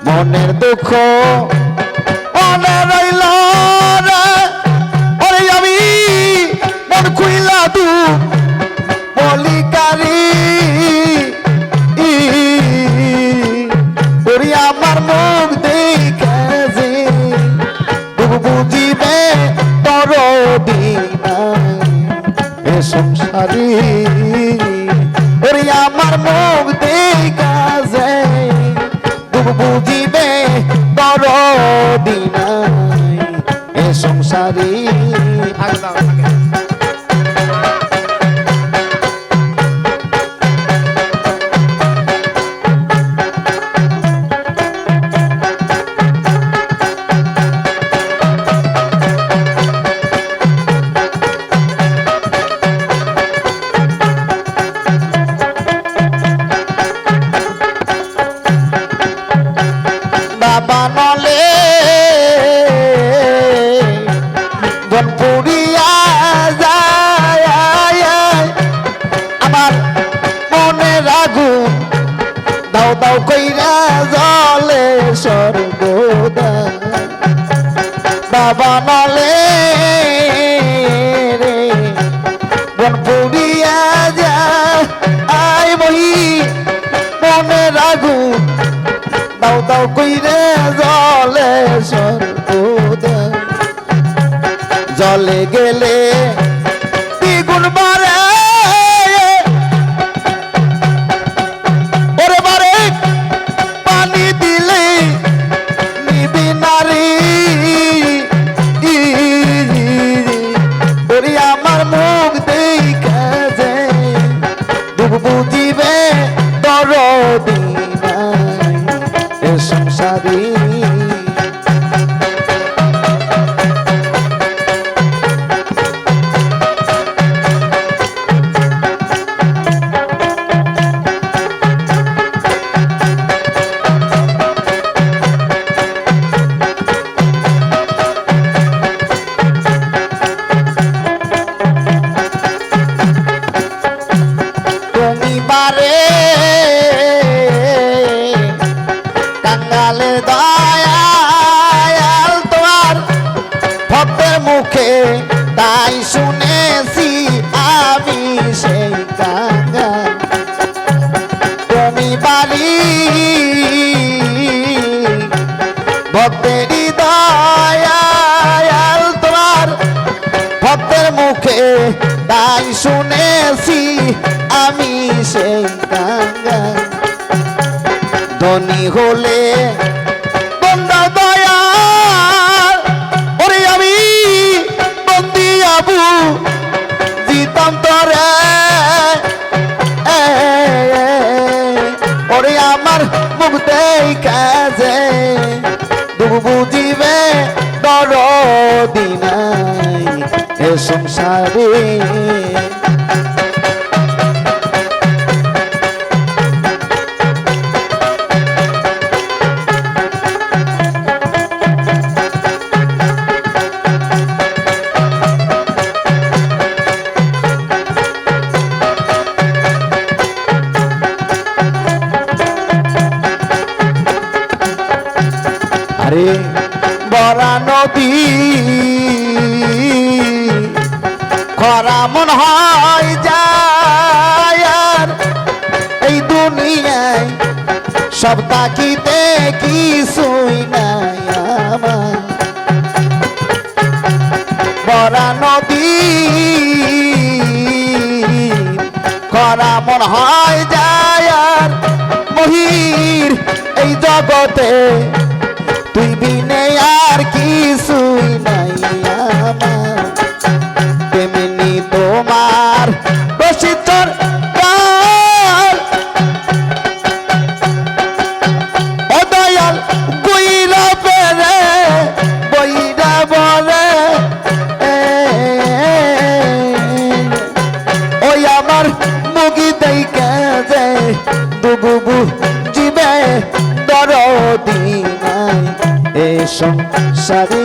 মনের দুঃখ মনে রইল রে, ওরে আমি মন খুইলা দু বলিকারি, ওরে আমার মুখ দেখে যে বুঝিবে তোর বিনা এ সংসারী, ওরে আমার মুখ দেখে যে বুঝিবে তোর বিনা এ সংসারী। বাবা নলে বন পুরিয়া যায়, আমার মনের আগুন দাও দাও কইরা জলে সর্বদা। বাবা নলে রে বন পুরিয়া যায়, বহি মনের আগুন দাও দাও কইরে জলে সর্বদা। জলে গেলে দ্বিগুণ বাড়ে, ওরে বারে পানি দিলে নিবি নারী, ওরে আমার মুখ দেখে যে দুঃখ বুঝিবে দরদি সংসারী। তুমি বারে কাঙ্গালের দয়াল তোমার ভক্তের মুখে তাই শুনেছি আমি সেই কাঙ্গাল। তুমি বাড়ি ভক্তেরই দয়াল তোমার ভক্তের মুখে তাই শুনেছি আমি সেই কাঙ্গাল। ধনী হলে বন্দা দয়াল, ওরে আমি বন্দি আবু দিতাম তরে, ওরে আমার মুখ দেখে যে দুঃখ বুঝিবে দরদি নাই এ সংসারে। আরে বরা নদী খরা মন হয় যায়, আর এই দুনিয়ায় সব তাকিতে কিছুই নাই আমার। বরা নদী খরা মন হয় যায়, আর মহির এই জগতে তুই বিনে আর কিছুই নাই আমার। তেমনি তোমার প্রসিদ্ধর কাল ও দয়াল গুইরা পেরে বইরা বলে, ওই আমার মুগি দেখে যে দুবু জীবে দরদি নাই এ সংসারে।